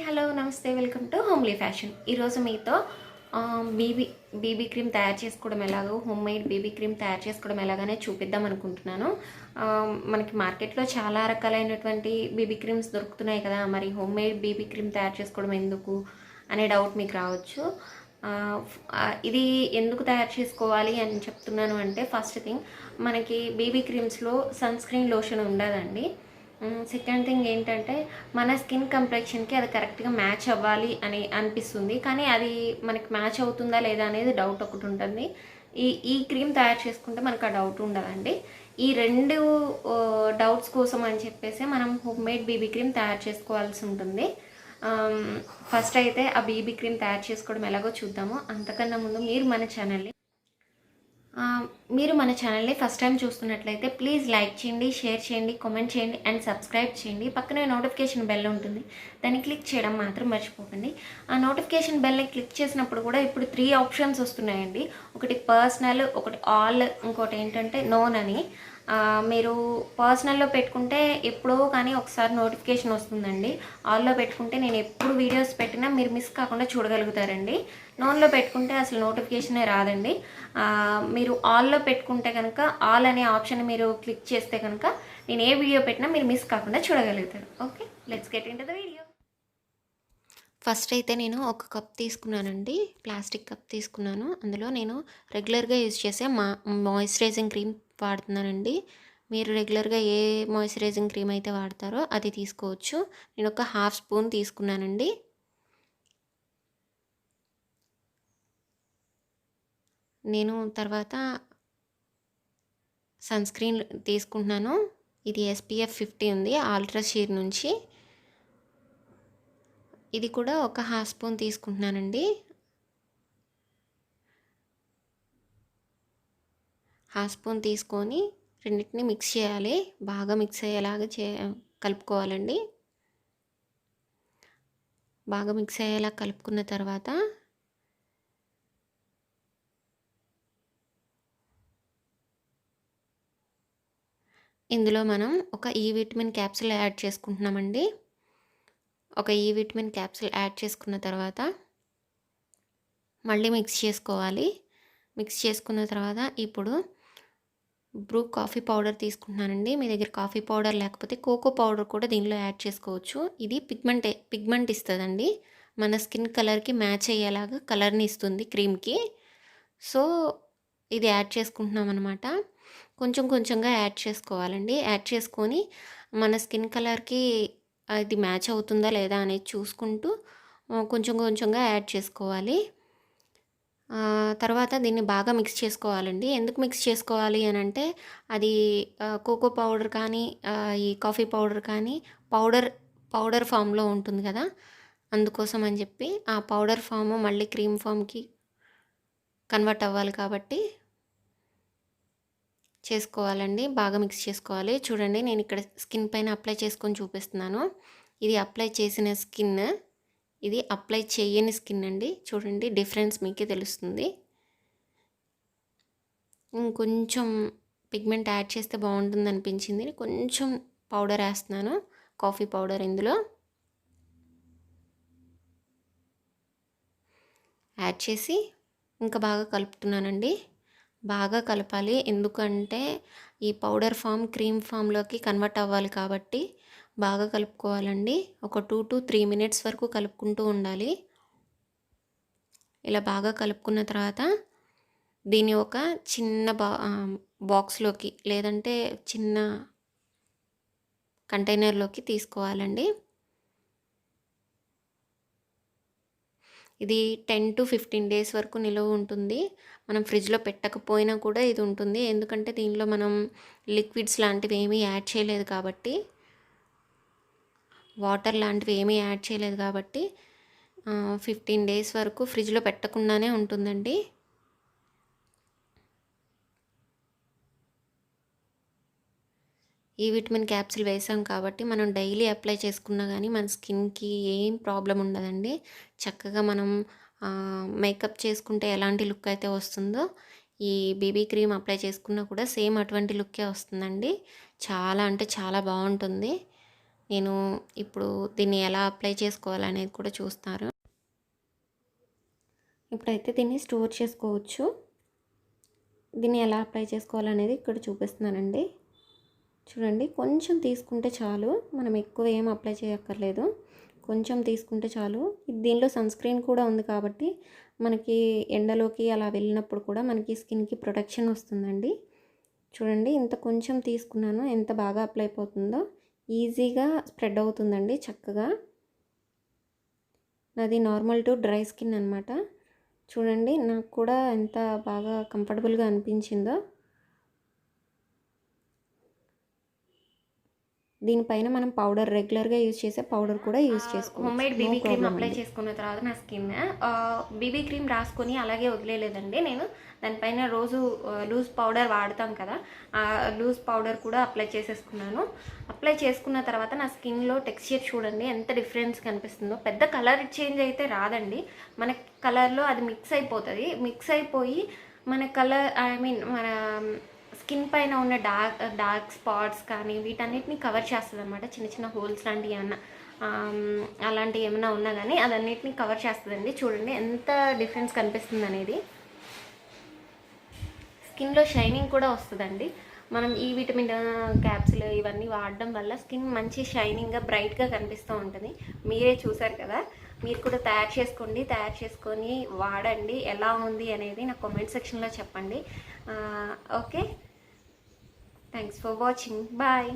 Hello నమస్తే welcome to homely fashion. ఈరోజు మీతో బీబీ క్రీమ్ తయారు చేసుకోవడం ఎలాగో, హోమ్ మేడ్ బీబీ క్రీమ్ తయారు చేసుకోవడం ఎలాగనే చూపిద్దాం అనుకుంటున్నాను. మనకి మార్కెట్లో చాలా రకాలైనటువంటి బీబీ క్రీమ్స్ దొరుకుతున్నాయి కదా, మరి హోమ్ మేడ్ బీబీ క్రీమ్ తయారు చేసుకోవడం ఎందుకు అనే డౌట్ మీకు రావచ్చు. ఇది ఎందుకు తయారు చేసుకోవాలి అని చెప్తున్నాను అంటే, ఫస్ట్ థింగ్ మనకి బీబీ క్రీమ్స్లో సన్ స్క్రీన్ లోషన్ ఉండదండి. సెకండ్ థింగ్ ఏంటంటే, మన స్కిన్ కంప్లెక్షన్కి అది కరెక్ట్గా మ్యాచ్ అవ్వాలి అని అనిపిస్తుంది, కానీ అది మనకి మ్యాచ్ అవుతుందా లేదా అనేది డౌట్ ఒకటి ఉంటుంది. ఈ క్రీమ్ తయారు చేసుకుంటే మనకు ఆ డౌట్ ఉండదండి. ఈ రెండు డౌట్స్ కోసం అని చెప్పేసి మనం హోమ్ మేడ్ బీబీ క్రీమ్ తయారు చేసుకోవాల్సి ఉంటుంది. ఫస్ట్ అయితే ఆ బీబీ క్రీమ్ తయారు చేసుకోవడం ఎలాగో చూద్దాము. అంతకన్నా ముందు మీరు మన ఛానల్ని ఫస్ట్ టైం చూస్తున్నట్లయితే ప్లీజ్ లైక్ చేయండి, షేర్ చేయండి, కామెంట్ చేయండి అండ్ సబ్స్క్రైబ్ చేయండి. పక్కనే నోటిఫికేషన్ బెల్ ఉంటుంది, దాన్ని క్లిక్ చేయడం మాత్రం మర్చిపోకండి. ఆ నోటిఫికేషన్ బెల్ని క్లిక్ చేసినప్పుడు కూడా ఇప్పుడు 3 ఆప్షన్స్ వస్తున్నాయండి. ఒకటి పర్సనల్, ఒకటి ఆల్, ఇంకోటి ఏంటంటే నోన్ అని. మీరు పర్సనల్లో పెట్టుకుంటే ఎప్పుడో కానీ ఒకసారి నోటిఫికేషన్ వస్తుందండి. ఆల్లో పెట్టుకుంటే నేను ఎప్పుడు వీడియోస్ పెట్టినా మీరు మిస్ కాకుండా చూడగలుగుతారండి. నోన్లో పెట్టుకుంటే అసలు నోటిఫికేషనే రాదండి. మీరు ఆల్లో పెట్టుకుంటే కనుక ఆల్ అనే ఆప్షన్ మీరు క్లిక్ చేస్తే కనుక నేను ఏ వీడియో పెట్టినా మీరు మిస్ కాకుండా చూడగలుగుతారు. Okay, let's get into the video. First అయితే నేను ఒక కప్ తీసుకున్నానండి, ప్లాస్టిక్ కప్ తీసుకున్నాను. అందులో నేను రెగ్యులర్గా యూజ్ చేసే మాయిశ్చరైజింగ్ క్రీమ్ వాడుతున్నానండి. మీరు రెగ్యులర్గా ఏ మాయిశ్చరైజింగ్ క్రీమ్ అయితే వాడతారో అది తీసుకోవచ్చు. నేను ఒక 1/2 స్పూన్ తీసుకున్నానండి. నేను తర్వాత సన్ స్క్రీన్ తీసుకుంటున్నాను. ఇది SPF 50 ఉంది, ఆల్ట్రా షీర్ నుంచి. ఇది కూడా ఒక 1/2 స్పూన్ తీసుకుంటున్నానండి. 1/2 స్పూన్ తీసుకొని రెండింటిని మిక్స్ చేయాలి, బాగా మిక్స్ అయ్యేలాగా కలుపుకోవాలండి. బాగా మిక్స్ అయ్యేలా కలుపుకున్న తర్వాత ఇందులో మనం ఒక విటమిన్ క్యాప్సూల్ యాడ్ చేసుకుంటున్నామండి. ఒక విటమిన్ క్యాప్సూల్ యాడ్ చేసుకున్న తర్వాత మళ్ళీ మిక్స్ చేసుకోవాలి. మిక్స్ చేసుకున్న తర్వాత ఇప్పుడు బ్రూ కాఫీ పౌడర్ తీసుకుంటున్నానండి. మీ దగ్గర కాఫీ పౌడర్ లేకపోతే కోకో పౌడర్ కూడా దీనిలో యాడ్ చేసుకోవచ్చు. ఇది పిగ్మెంట్ ఇస్తుందండి, మన స్కిన్ కలర్కి మ్యాచ్ అయ్యేలాగా కలర్ని ఇస్తుంది క్రీమ్కి. సో ఇది యాడ్ చేసుకుంటున్నాం అనమాట. కొంచెం కొంచెంగా యాడ్ చేసుకోవాలండి. యాడ్ చేసుకొని మన స్కిన్ కలర్కి అది మ్యాచ్ అవుతుందా లేదా అనేది చూసుకుంటూ కొంచెం కొంచెంగా యాడ్ చేసుకోవాలి. తర్వాత దీన్ని బాగా మిక్స్ చేసుకోవాలండి. ఎందుకు మిక్స్ చేసుకోవాలి అని అంటే, అది కోకో పౌడర్ కానీ ఈ కాఫీ పౌడర్ కానీ పౌడర్ ఫామ్లో ఉంటుంది కదా, అందుకోసం అని చెప్పి ఆ పౌడర్ ఫామ్ మళ్ళీ క్రీమ్ ఫామ్కి కన్వర్ట్ అవ్వాలి కాబట్టి చేసుకోవాలండి. బాగా మిక్స్ చేసుకోవాలి. చూడండి, నేను ఇక్కడ స్కిన్ పైన అప్లై చేసుకొని చూపిస్తున్నాను. ఇది అప్లై చేసిన స్కిన్, ఇది అప్లై చేయని స్కిన్ అండి. చూడండి, డిఫరెన్స్ మీకే తెలుస్తుంది. ఇంకొంచెం పిగ్మెంట్ యాడ్ చేస్తే బాగుంటుంది అనిపించింది, కొంచెం పౌడర్ వేస్తున్నాను, కాఫీ పౌడర్ ఇందులో యాడ్ చేసి ఇంకా బాగా కలుపుతున్నానండి. బాగా కలపాలి, ఎందుకంటే ఈ పౌడర్ ఫామ్ క్రీమ్ ఫామ్లోకి కన్వర్ట్ అవ్వాలి కాబట్టి బాగా కలుపుకోవాలండి. ఒక 2 to 3 మినిట్స్ వరకు కలుపుకుంటూ ఉండాలి. ఇలా బాగా కలుపుకున్న తర్వాత దీన్ని ఒక చిన్న బాక్స్లోకి లేదంటే చిన్న కంటైనర్లోకి తీసుకోవాలండి. ఇది 10 to 15 డేస్ వరకు నిలువ ఉంటుంది. మనం ఫ్రిడ్జ్లో పెట్టకపోయినా కూడా ఇది ఉంటుంది, ఎందుకంటే దీనిలో మనం లిక్విడ్స్ లాంటివి ఏమీ యాడ్ చేయలేదు కాబట్టి, వాటర్ లాంటివి ఏమీ యాడ్ చేయలేదు కాబట్టి 15 డేస్ వరకు ఫ్రిడ్జ్లో పెట్టకుండానే ఉంటుందండి. ఈ విటమిన్ క్యాప్సూల్ వేసాం కాబట్టి మనం డైలీ అప్లై చేసుకున్నా కానీ మన స్కిన్కి ఏం ప్రాబ్లం ఉండదండి. చక్కగా మనం మేకప్ చేసుకుంటే ఎలాంటి లుక్ అయితే వస్తుందో, ఈ బీబీ క్రీమ్ అప్లై చేసుకున్నా కూడా సేమ్ అటువంటి లుక్కే వస్తుందండి. చాలా అంటే చాలా బాగుంటుంది. నేను ఇప్పుడు దీన్ని ఎలా అప్లై చేసుకోవాలనేది కూడా చూస్తారు. ఇప్పుడైతే దీన్ని స్టోర్ చేసుకోవచ్చు. దీన్ని ఎలా అప్లై చేసుకోవాలనేది ఇక్కడ చూపిస్తున్నానండి. చూడండి, కొంచెం తీసుకుంటే చాలు, మనం ఎక్కువ ఏం అప్లై చేయక్కర్లేదు, కొంచెం తీసుకుంటే చాలు. దీనిలో సన్ స్క్రీన్ కూడా ఉంది కాబట్టి మనకి ఎండలోకి అలా వెళ్ళినప్పుడు కూడా మనకి స్కిన్కి ప్రొటెక్షన్ వస్తుందండి. చూడండి, ఇంత కొంచెం తీసుకున్నాను, ఎంత బాగా అప్లై అయిపోతుందో, ఈజీగా స్ప్రెడ్ అవుతుందండి చక్కగా. నాది నార్మల్ టు డ్రై స్కిన్ అనమాట. చూడండి, నాకు కూడా ఎంత బాగా కంఫర్టబుల్గా అనిపించిందో. దీనిపైన మనం పౌడర్, రెగ్యులర్గా యూజ్ చేసే పౌడర్ కూడా యూజ్ చేసుకోవచ్చు. హోమ్మేడ్ బీబీ క్రీమ్ అప్లై చేసుకున్న తర్వాత నా స్కిన్ బీబీ క్రీమ్ రాసుకొని అలాగే వదిలేలేదండి. నేను దానిపైన రోజు లూజ్ పౌడర్ వాడతాం కదా, ఆ లూజ్ పౌడర్ కూడా అప్లై చేసేసుకున్నాను. అప్లై చేసుకున్న తర్వాత నా స్కిన్లో టెక్స్చర్ చూడండి ఎంత డిఫరెన్స్ కనిపిస్తుందో. పెద్ద కలర్ చేంజ్ అయితే రాదండి, మన కలర్లో అది మిక్స్ అయిపోతుంది. మిక్స్ అయిపోయి మన కలర్, మన స్కిన్ పైన ఉన్న డార్క్ స్పాట్స్ కానీ వీటన్నిటిని కవర్ చేస్తుంది అనమాట. చిన్న చిన్న హోల్స్ లాంటివి ఏమన్నా అలాంటివి ఏమైనా ఉన్నా కానీ అదన్నిటిని కవర్ చేస్తుందండి. చూడండి ఎంత డిఫరెన్స్ కనిపిస్తుంది అనేది. స్కిన్లో షైనింగ్ కూడా వస్తుందండి. మనం ఈ విటమిన్ క్యాప్సిల్ ఇవన్నీ వాడడం వల్ల స్కిన్ మంచి షైనింగ్గా, బ్రైట్గా కనిపిస్తూ ఉంటుంది. మీరే చూసారు కదా, మీరు కూడా తయారు చేసుకోండి. తయారు చేసుకొని వాడండి. ఎలా ఉంది అనేది నాకు కామెంట్ సెక్షన్లో చెప్పండి. Okay, thanks for watching. Bye.